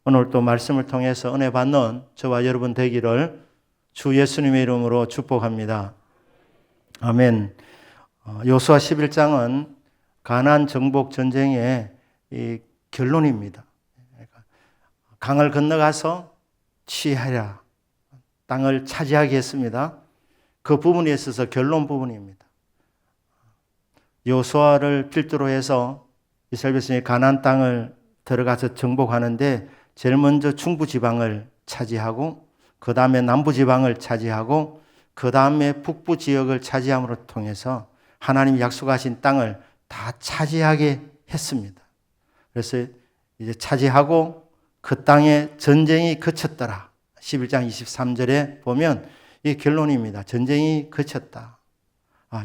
오늘 또 말씀을 통해서 은혜 받는 저와 여러분 되기를 주 예수님의 이름으로 축복합니다. 아멘. 여호수아 11장은 가나안 정복 전쟁의 이 결론입니다. 강을 건너가서 취하라, 땅을 차지하게 했습니다. 그 부분에 있어서 결론 부분입니다. 여호수아를 필두로 해서 이스라엘 백성이 가나안 땅을 들어가서 정복하는데 제일 먼저 중부 지방을 차지하고 그 다음에 남부 지방을 차지하고 그 다음에 북부 지역을 차지함으로 통해서 하나님이 약속하신 땅을 다 차지하게 했습니다. 그래서 이제 차지하고 그 땅에 전쟁이 그쳤더라. 11장 23절에 보면 이 결론입니다. 전쟁이 그쳤다.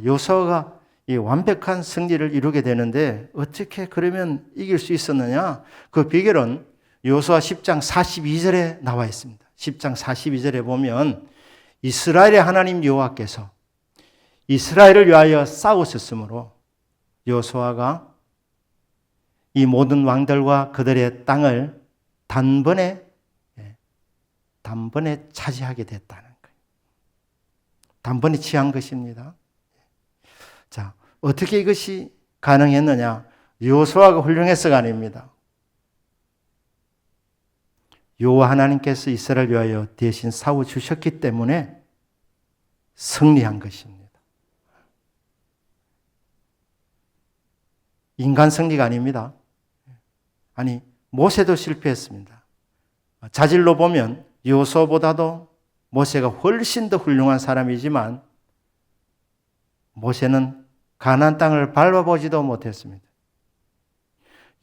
여호수아가 이 완벽한 승리를 이루게 되는데 어떻게 그러면 이길 수 있었느냐? 그 비결은 여호수아 10장 42절에 나와 있습니다. 10장 42절에 보면 이스라엘의 하나님 여호와께서 이스라엘을 위하여 싸우셨으므로 여호수아가 이 모든 왕들과 그들의 땅을 단번에 차지하게 됐다는 거예요. 단번에 취한 것입니다. 자, 어떻게 이것이 가능했느냐? 여호수아가 훌륭해서가 아닙니다. 여호와 하나님께서 이스라엘을 위하여 대신 싸워 주셨기 때문에 승리한 것입니다. 인간 승리가 아닙니다. 아니, 모세도 실패했습니다. 자질로 보면 여호수아보다도 모세가 훨씬 더 훌륭한 사람이지만 모세는 가나안 땅을 밟아보지도 못했습니다.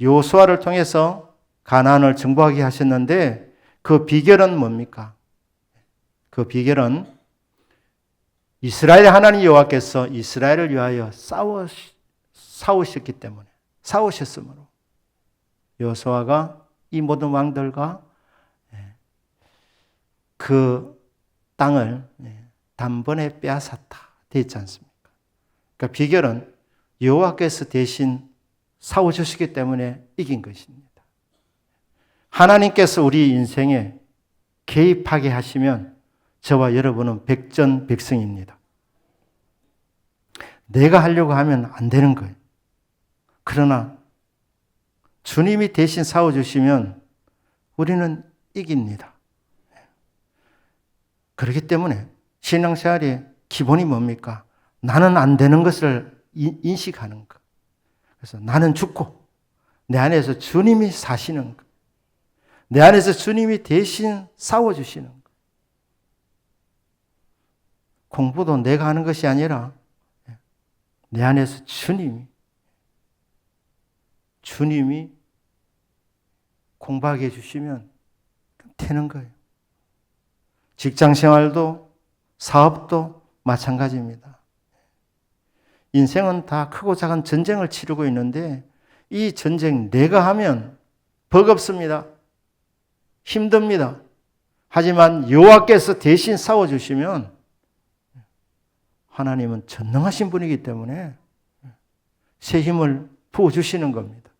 여호수아를 통해서 가나안을 정복하게 하셨는데 그 비결은 뭡니까? 그 비결은 이스라엘의 하나님 여호와께서 이스라엘을 위하여 싸우셨기 때문에 싸우셨으므로 여호수아가 이 모든 왕들과 그 땅을 단번에 빼앗았다 되어 있지 않습니까? 그러니까 비결은 여호와께서 대신 싸워주시기 때문에 이긴 것입니다. 하나님께서 우리 인생에 개입하게 하시면 저와 여러분은 백전백승입니다. 내가 하려고 하면 안 되는 거예요. 그러나 주님이 대신 싸워주시면 우리는 이깁니다. 그렇기 때문에 신앙생활의 기본이 뭡니까? 나는 안 되는 것을 인식하는 것. 그래서 나는 죽고 내 안에서 주님이 사시는 것. 내 안에서 주님이 대신 싸워주시는 것. 공부도 내가 하는 것이 아니라 내 안에서 주님이 공부하게 해주시면 되는 거예요. 직장 생활도 사업도 마찬가지입니다. 인생은 다 크고 작은 전쟁을 치르고 있는데 이 전쟁 내가 하면 버겁습니다. 힘듭니다. 하지만 여호와께서 대신 싸워주시면 하나님은 전능하신 분이기 때문에 새 힘을 부어주시는 겁니다.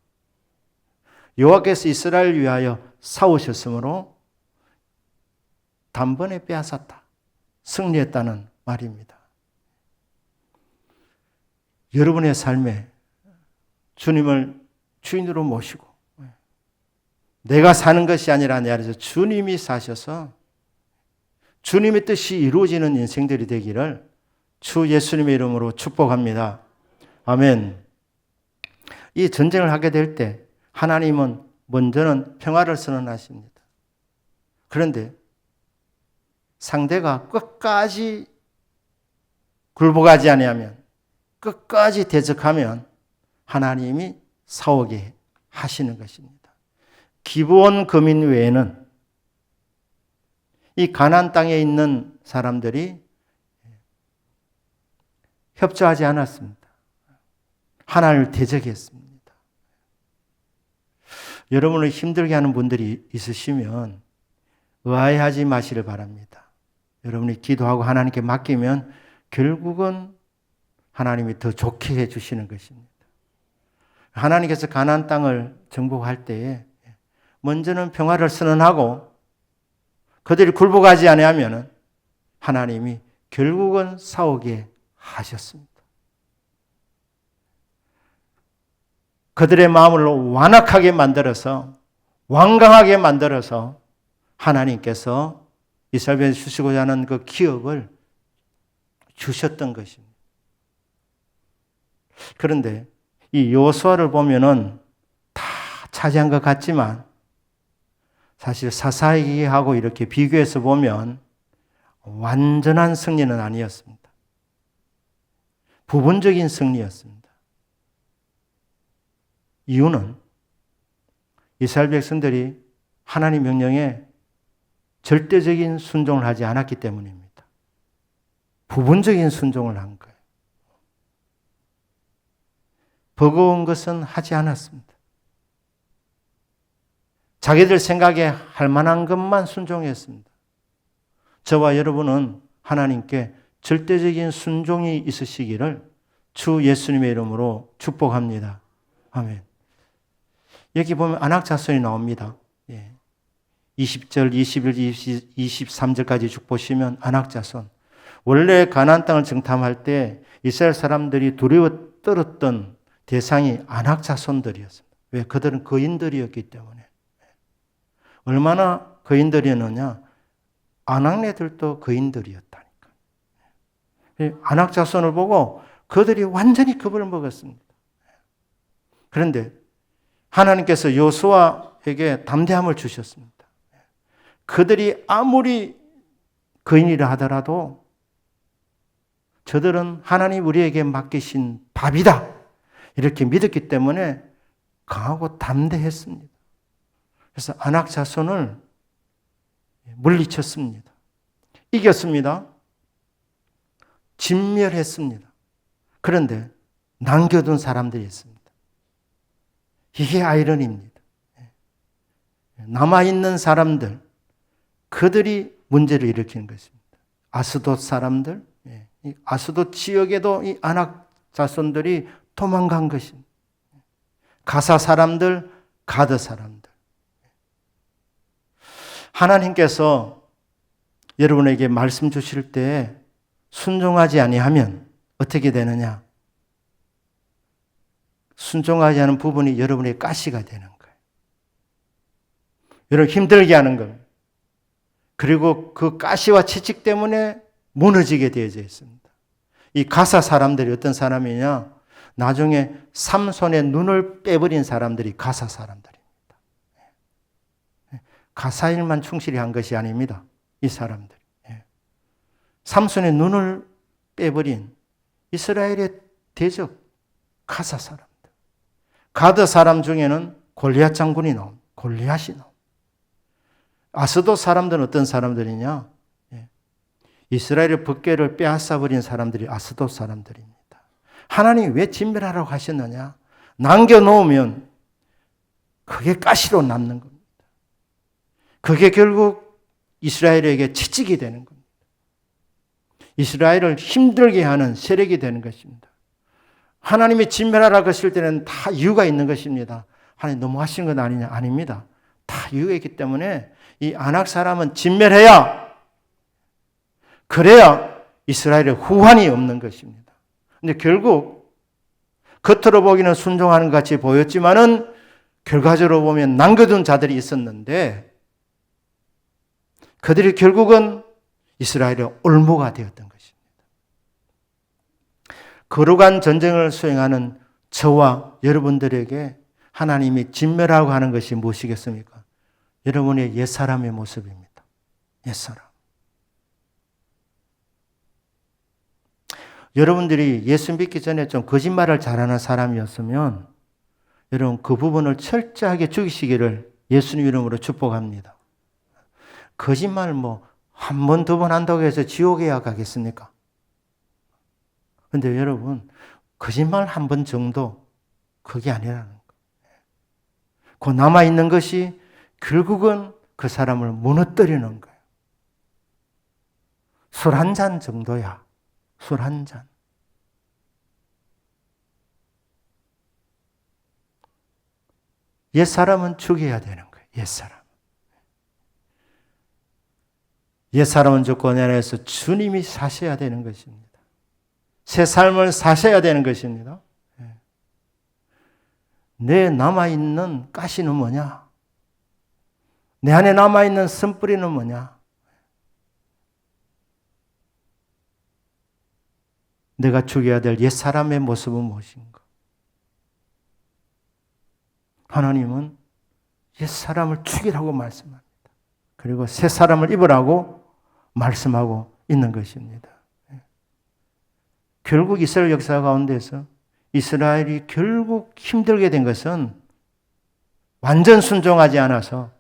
여호와께서 이스라엘을 위하여 싸우셨으므로 단번에 빼앗았다. 승리했다는 말입니다. 여러분의 삶에 주님을 주인으로 모시고 내가 사는 것이 아니라 내 안에서 주님이 사셔서 주님의 뜻이 이루어지는 인생들이 되기를 주 예수님의 이름으로 축복합니다. 아멘. 이 전쟁을 하게 될 때 하나님은 먼저는 평화를 선언하십니다. 그런데 상대가 끝까지 굴복하지 아니하면 끝까지 대적하면 하나님이 싸우게 하시는 것입니다. 기브온 거민 외에는 이 가나안 땅에 있는 사람들이 협조하지 않았습니다. 하나님을 대적했습니다. 여러분을 힘들게 하는 분들이 있으시면 의아해하지 마시길 바랍니다. 여러분이 기도하고 하나님께 맡기면 결국은 하나님이 더 좋게 해주시는 것입니다. 하나님께서 가나안 땅을 정복할 때에 먼저는 평화를 선언하고 그들이 굴복하지 아니하면 하나님이 결국은 싸우게 하셨습니다. 그들의 마음을 완악하게 만들어서 완강하게 만들어서 하나님께서 이스라엘에 주시고자 하는 그 기업을 주셨던 것입니다. 그런데 이 여호수아를 보면은 다 차지한 것 같지만 사실 사사기하고 이렇게 비교해서 보면 완전한 승리는 아니었습니다. 부분적인 승리였습니다. 이유는 이스라엘 백성들이 하나님 명령에 절대적인 순종을 하지 않았기 때문입니다. 부분적인 순종을 한 거예요. 버거운 것은 하지 않았습니다. 자기들 생각에 할 만한 것만 순종했습니다. 저와 여러분은 하나님께 절대적인 순종이 있으시기를 주 예수님의 이름으로 축복합니다. 아멘. 여기 보면 안악자손이 나옵니다. 20절, 21, 23절까지 쭉 보시면 안악자손. 원래 가나안 땅을 정탐할 때 이스라엘 사람들이 두려워 떨었던 대상이 안악자손들이었습니다. 왜? 그들은 거인들이었기 때문에. 얼마나 거인들이었느냐? 아낙네들도 거인들이었다니까. 안악자손을 보고 그들이 완전히 겁을 먹었습니다. 그런데 하나님께서 여호수아에게 담대함을 주셨습니다. 그들이 아무리 거인이라 하더라도 저들은 하나님 우리에게 맡기신 밥이다. 이렇게 믿었기 때문에 강하고 담대했습니다. 그래서 아낙 자손을 물리쳤습니다. 이겼습니다. 진멸했습니다. 그런데 남겨둔 사람들이 있습니다. 이게 아이러니입니다. 남아있는 사람들, 그들이 문제를 일으키는 것입니다. 아스돗 사람들, 아스돗 지역에도 이 아낙 자손들이 도망간 것입니다. 가사 사람들, 가드 사람들. 하나님께서 여러분에게 말씀 주실 때 순종하지 아니하면 어떻게 되느냐? 순종하지 않은 부분이 여러분의 가시가 되는 거예요. 여러분 힘들게 하는 거예요. 그리고 그 가시와 채찍 때문에 무너지게 되어져 있습니다. 이 가사 사람들이 어떤 사람이냐? 나중에 삼손의 눈을 빼버린 사람들이 가사 사람들입니다. 가사 일만 충실히 한 것이 아닙니다. 이 사람들. 삼손의 눈을 빼버린 이스라엘의 대적 가사 사람들. 가드 사람 중에는 골리앗 장군이 나옵니다. 골리앗이 나옵니다. 아스돗 사람들은 어떤 사람들이냐? 이스라엘의 법궤를 빼앗아버린 사람들이 아스돗 사람들입니다. 하나님이 왜 진멸하라고 하셨느냐? 남겨놓으면 그게 가시로 남는 겁니다. 그게 결국 이스라엘에게 채찍이 되는 겁니다. 이스라엘을 힘들게 하는 세력이 되는 것입니다. 하나님이 진멸하라고 하실 때는 다 이유가 있는 것입니다. 하나님 너무 하신 건 아니냐? 아닙니다. 다 이유가 있기 때문에 이 아낙 사람은 진멸해야, 그래야 이스라엘의 후환이 없는 것입니다. 근데 결국 겉으로 보기는 순종하는 것 같이 보였지만은 결과적으로 보면 남겨둔 자들이 있었는데 그들이 결국은 이스라엘의 올무가 되었던 것입니다. 거룩한 전쟁을 수행하는 저와 여러분들에게 하나님이 진멸하고 하는 것이 무엇이겠습니까? 여러분의 옛사람의 모습입니다. 옛사람. 여러분들이 예수 믿기 전에 좀 거짓말을 잘하는 사람이었으면 여러분 그 부분을 철저하게 죽이시기를 예수님 이름으로 축복합니다. 거짓말 한 번, 두 번 한다고 해서 지옥에 가겠습니까? 그런데 여러분 거짓말 한 번 정도 그게 아니라는 거예요. 그 남아있는 것이 결국은 그 사람을 무너뜨리는 거예요. 술 한 잔 정도야. 술 한 잔. 옛사람은 죽여야 되는 거예요. 옛사람. 옛사람은 조건 안에서 주님이 사셔야 되는 것입니다. 새 삶을 사셔야 되는 것입니다. 내 남아있는 가시는 뭐냐? 내 안에 남아있는 쓴뿌리는 뭐냐? 내가 죽여야 될 옛사람의 모습은 무엇인가? 하나님은 옛사람을 죽이라고 말씀합니다. 그리고 새사람을 입으라고 말씀하고 있는 것입니다. 결국 이스라엘 역사 가운데서 이스라엘이 결국 힘들게 된 것은 완전 순종하지 않아서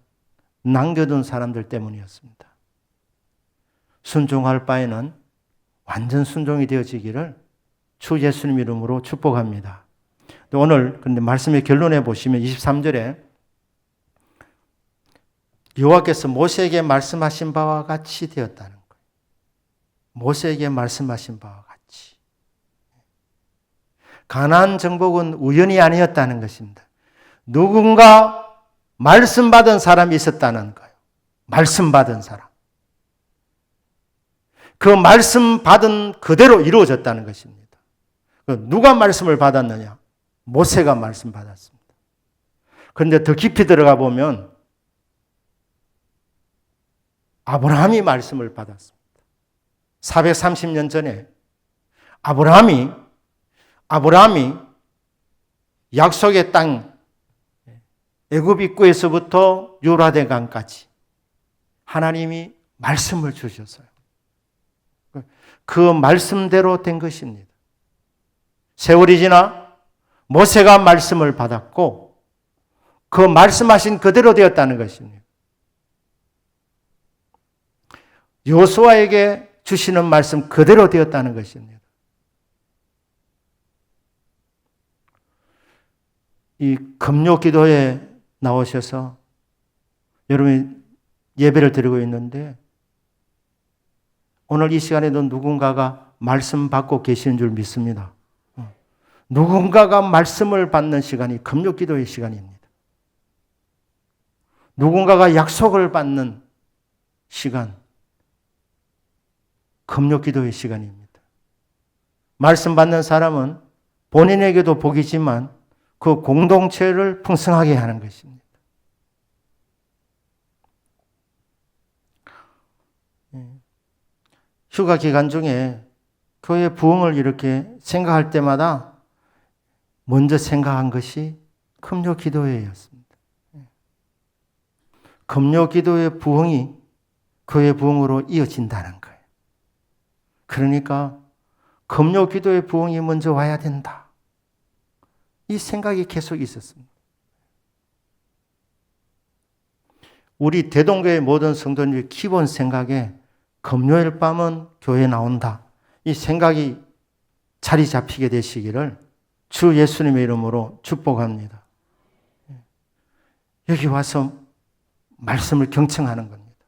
남겨둔 사람들 때문이었습니다. 순종할 바에는 완전 순종이 되어지기를 주 예수님 이름으로 축복합니다. 오늘 근데 말씀의 결론에 보시면 23절에 여호와께서 모세에게 말씀하신 바와 같이 되었다는 거예요. 모세에게 말씀하신 바와 같이. 가나안 정복은 우연이 아니었다는 것입니다. 누군가 말씀 받은 사람이 있었다는 거예요. 말씀 받은 사람. 그 말씀 받은 그대로 이루어졌다는 것입니다. 누가 말씀을 받았느냐? 모세가 말씀 받았습니다. 그런데 더 깊이 들어가 보면 아브라함이 말씀을 받았습니다. 430년 전에 아브라함이 약속의 땅 애굽 입구에서부터 유라데 강까지 하나님이 말씀을 주셨어요. 그 말씀대로 된 것입니다. 세월이 지나 모세가 말씀을 받았고 그 말씀하신 그대로 되었다는 것입니다. 여호수아에게 주시는 말씀 그대로 되었다는 것입니다. 이 금요 기도에 나오셔서 여러분이 예배를 드리고 있는데 오늘 이 시간에도 누군가가 말씀 받고 계시는 줄 믿습니다. 누군가가 말씀을 받는 시간이 금요 기도의 시간입니다. 누군가가 약속을 받는 시간, 금요 기도의 시간입니다. 말씀 받는 사람은 본인에게도 복이지만 그 공동체를 풍성하게 하는 것입니다. 휴가 기간 중에 교회 부흥을 이렇게 생각할 때마다 먼저 생각한 것이 금요 기도회였습니다. 금요 기도회 부흥이 교회 부흥으로 이어진다는 거예요. 그러니까 금요 기도회 부흥이 먼저 와야 된다. 이 생각이 계속 있었습니다. 우리 대동교회 모든 성도님의 기본 생각에 금요일 밤은 교회에 나온다. 이 생각이 자리 잡히게 되시기를 주 예수님의 이름으로 축복합니다. 여기 와서 말씀을 경청하는 겁니다.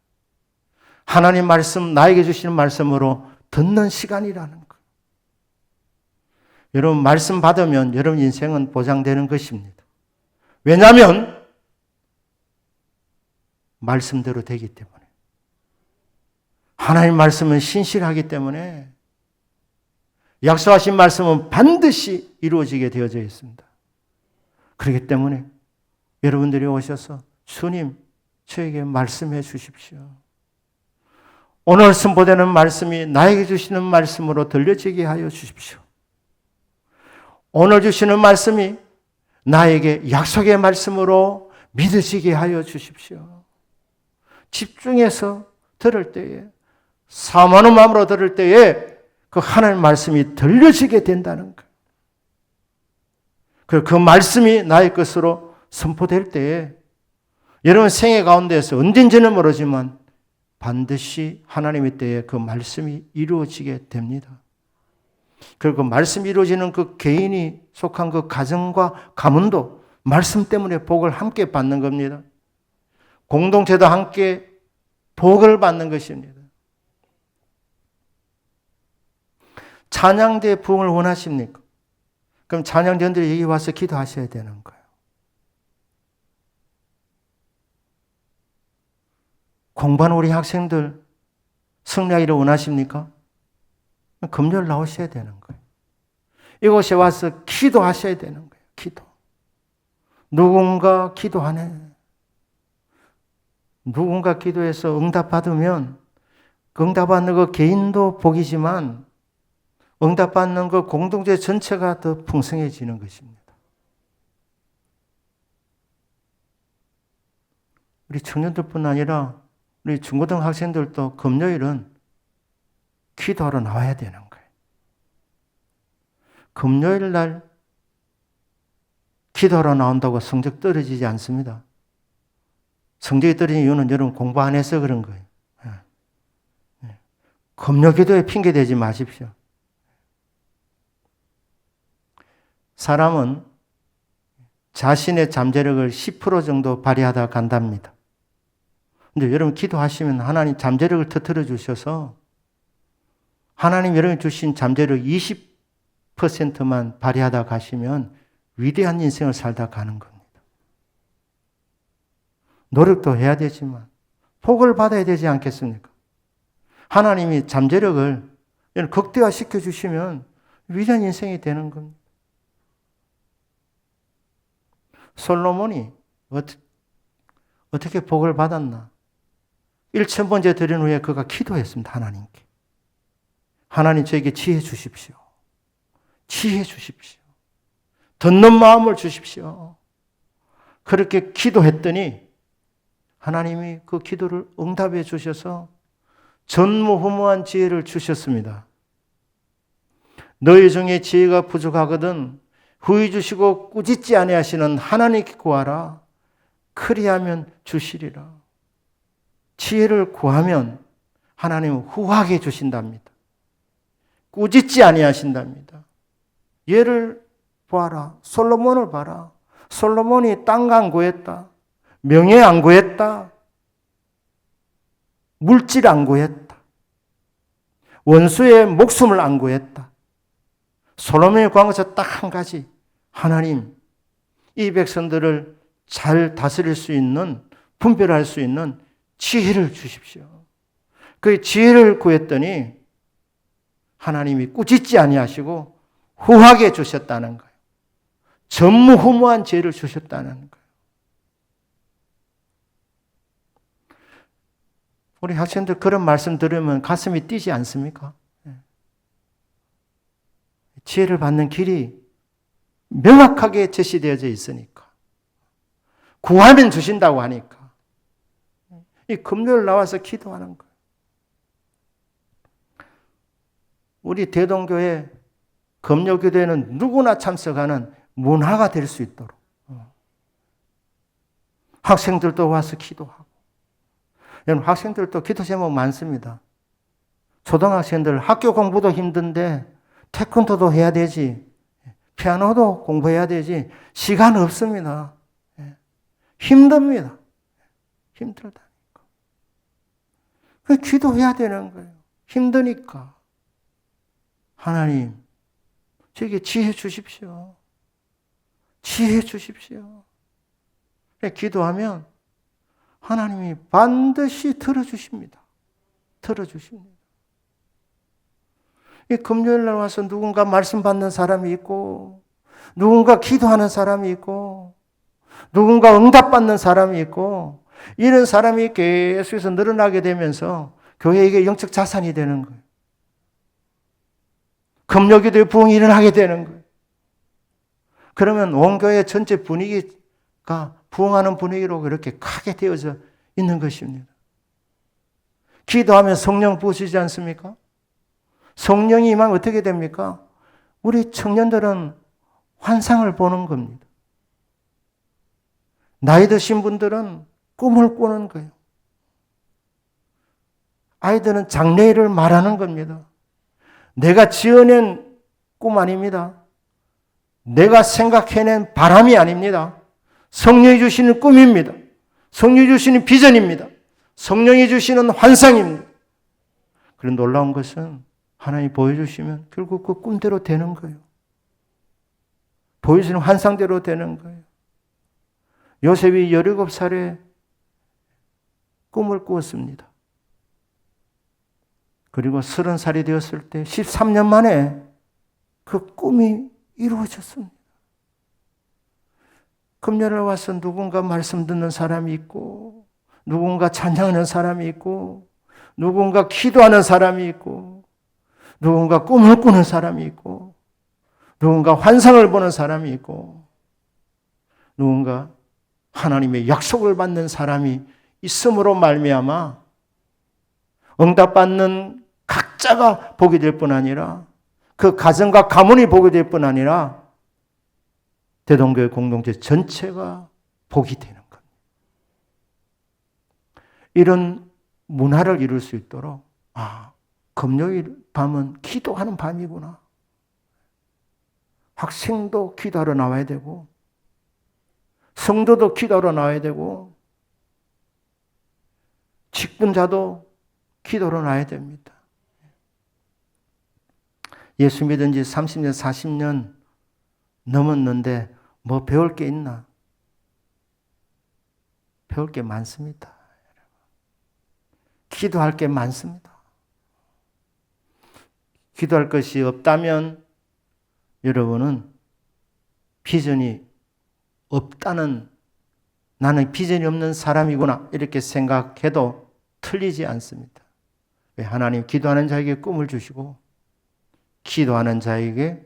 하나님 말씀, 나에게 주시는 말씀으로 듣는 시간이라는 거예요. 여러분 말씀 받으면 여러분 인생은 보장되는 것입니다. 왜냐하면 말씀대로 되기 때문에. 하나님 말씀은 신실하기 때문에 약속하신 말씀은 반드시 이루어지게 되어져 있습니다. 그렇기 때문에 여러분들이 오셔서 주님 저에게 말씀해 주십시오. 오늘 선포되는 말씀이 나에게 주시는 말씀으로 들려지게 하여 주십시오. 오늘 주시는 말씀이 나에게 약속의 말씀으로 믿어지게 하여 주십시오. 집중해서 들을 때에 사모하는 마음으로 들을 때에 그 하나님 말씀이 들려지게 된다는 거예요. 그리고 그 말씀이 나의 것으로 선포될 때에 여러분 생애 가운데에서 언젠지는 모르지만 반드시 하나님의 때에 그 말씀이 이루어지게 됩니다. 그리고 그 말씀이 이루어지는 그 개인이 속한 그 가정과 가문도 말씀 때문에 복을 함께 받는 겁니다. 공동체도 함께 복을 받는 것입니다. 찬양대 부흥을 원하십니까? 그럼 찬양대원들이 여기 와서 기도하셔야 되는 거예요. 공부하는 우리 학생들 승리하기를 원하십니까? 금요일 나오셔야 되는 거예요. 이곳에 와서 기도하셔야 되는 거예요. 기도. 누군가 기도하네. 누군가 기도해서 응답받으면 그 응답받는 그 개인도 복이지만 응답받는 그 공동체 전체가 더 풍성해지는 것입니다. 우리 청년들뿐 아니라 우리 중고등 학생들도 금요일은 기도하러 나와야 되는 거예요. 금요일 날 기도하러 나온다고 성적 떨어지지 않습니다. 성적이 떨어진 이유는 여러분 공부 안 해서 그런 거예요. 금요 기도에 핑계 대지 마십시오. 사람은 자신의 잠재력을 10% 정도 발휘하다 간답니다. 근데 여러분 기도하시면 하나님 잠재력을 터뜨려 주셔서 하나님 여러분이 주신 잠재력 20%만 발휘하다 가시면 위대한 인생을 살다 가는 겁니다. 노력도 해야 되지만 복을 받아야 되지 않겠습니까? 하나님이 잠재력을 극대화시켜 주시면 위대한 인생이 되는 겁니다. 솔로몬이 어떻게 복을 받았나? 1000번째 드린 후에 그가 기도했습니다. 하나님께. 하나님 저에게 지혜 주십시오. 지혜 주십시오. 듣는 마음을 주십시오. 그렇게 기도했더니 하나님이 그 기도를 응답해 주셔서 전무후무한 지혜를 주셨습니다. 너희 중에 지혜가 부족하거든 후히 주시고 꾸짖지 아니하시는 하나님께 구하라. 그리하면 주시리라. 지혜를 구하면 하나님은 후하게 주신답니다. 꾸짖지 아니하신답니다. 얘를 보아라. 솔로몬을 봐라. 솔로몬이 땅 안 구했다. 명예 안 구했다. 물질 안 구했다. 원수의 목숨을 안 구했다. 솔로몬이 구한 것은 딱 한 가지. 하나님, 이 백성들을 잘 다스릴 수 있는, 분별할 수 있는 지혜를 주십시오. 그 지혜를 구했더니 하나님이 꾸짖지 아니하시고 후하게 주셨다는 거예요. 전무후무한 지혜를 주셨다는 거예요. 우리 학생들 그런 말씀 들으면 가슴이 뛰지 않습니까? 지혜를 받는 길이 명확하게 제시되어져 있으니까. 구하면 주신다고 하니까. 이 금요일 나와서 기도하는 거예요. 우리 대동교회 금요기도에는 누구나 참석하는 문화가 될 수 있도록 학생들도 와서 기도하고. 여러분 학생들도 기도 제목 많습니다. 초등학생들 학교 공부도 힘든데 태권도도 해야 되지. 피아노도 공부해야 되지. 시간 없습니다. 힘듭니다. 힘들다니까. 기도해야 되는 거예요. 힘드니까. 하나님, 저에게 지혜 주십시오. 지혜 주십시오. 기도하면 하나님이 반드시 들어주십니다. 들어주십니다. 이 금요일 날 와서 누군가 말씀 받는 사람이 있고, 누군가 기도하는 사람이 있고, 누군가 응답받는 사람이 있고, 이런 사람이 계속해서 늘어나게 되면서 교회에게 영적 자산이 되는 거예요. 금요기도의 부흥이 일어나게 되는 거예요. 그러면 온 교회 전체 분위기가 부흥하는 분위기로 그렇게 크게 되어져 있는 것입니다. 기도하면 성령 부으시지 않습니까? 성령이 임하면 어떻게 됩니까? 우리 청년들은 환상을 보는 겁니다. 나이 드신 분들은 꿈을 꾸는 거예요. 아이들은 장래일을 말하는 겁니다. 내가 지어낸 꿈 아닙니다. 내가 생각해낸 바람이 아닙니다. 성령이 주시는 꿈입니다. 성령이 주시는 비전입니다. 성령이 주시는 환상입니다. 그런 놀라운 것은 하나님이 보여주시면 결국 그 꿈대로 되는 거예요. 보여주시는 환상대로 되는 거예요. 요셉이 17살에 꿈을 꾸었습니다. 그리고 30살이 되었을 때 13년 만에 그 꿈이 이루어졌습니다. 금요일에 와서 누군가 말씀 듣는 사람이 있고, 누군가 찬양하는 사람이 있고, 누군가 기도하는 사람이 있고, 누군가 꿈을 꾸는 사람이 있고, 누군가 환상을 보는 사람이 있고, 누군가 하나님의 약속을 받는 사람이 있음으로 말미암아 응답받는 각자가 보게 될 뿐 아니라 그 가정과 가문이 보게 될 뿐 아니라 대동교회 공동체 전체가 복이 되는 겁니다. 이런 문화를 이룰 수 있도록 금요일 밤은 기도하는 밤이구나. 학생도 기도하러 나와야 되고 성도도 기도하러 나와야 되고 직분자도 기도하러 나와야 됩니다. 예수 믿은 지 30년, 40년 넘었는데 뭐 배울 게 있나? 배울 게 많습니다. 기도할 게 많습니다. 기도할 것이 없다면 여러분은 비전이 없다는, 나는 비전이 없는 사람이구나 이렇게 생각해도 틀리지 않습니다. 왜? 하나님 기도하는 자에게 꿈을 주시고 기도하는 자에게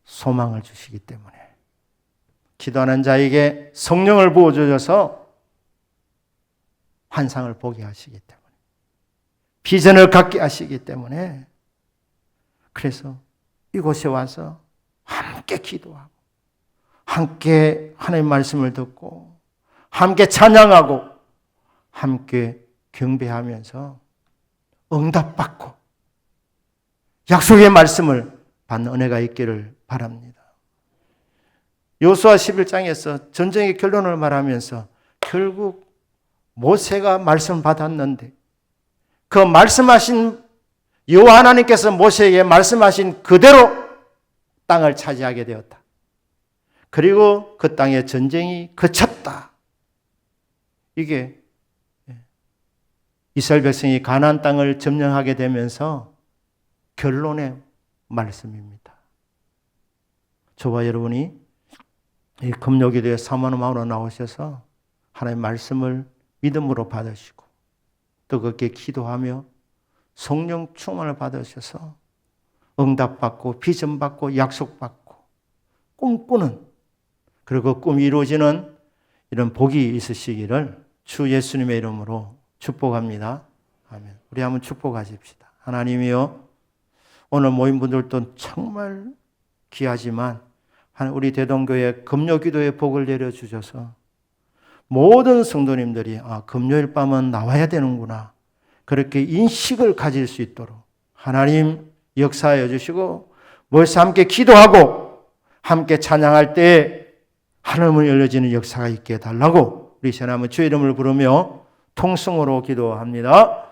소망을 주시기 때문에, 기도하는 자에게 성령을 부어주셔서 환상을 보게 하시기 때문에, 비전을 갖게 하시기 때문에, 그래서 이곳에 와서 함께 기도하고 함께 하나님의 말씀을 듣고 함께 찬양하고 함께 경배하면서 응답받고 약속의 말씀을 받는 은혜가 있기를 바랍니다. 여호수아 11장에서 전쟁의 결론을 말하면서 결국 모세가 말씀 받았는데 그 말씀하신 여호와 하나님께서 모세에게 말씀하신 그대로 땅을 차지하게 되었다. 그리고 그 땅의 전쟁이 그쳤다. 이게 이스라엘 백성이 가나안 땅을 점령하게 되면서 결론의 말씀입니다. 저와 여러분이 이 금요기도에 사모함으로 나오셔서 하나님의 말씀을 믿음으로 받으시고 또 그렇게 기도하며 성령 충만을 받으셔서 응답받고 비전받고 약속받고 꿈꾸는, 그리고 꿈이 이루어지는 이런 복이 있으시기를 주 예수님의 이름으로 축복합니다. 아멘. 우리 한번 축복하십시다. 하나님이여, 오늘 모인 분들도 정말 귀하지만 우리 대동교회 금요기도의 복을 내려주셔서 모든 성도님들이 금요일 밤은 나와야 되는구나, 그렇게 인식을 가질 수 있도록 하나님 역사하여 주시고, 모여서 함께 기도하고 함께 찬양할 때 하늘문이 열려지는 역사가 있게 해달라고 우리 전함은 주의 이름을 부르며 통성으로 기도합니다.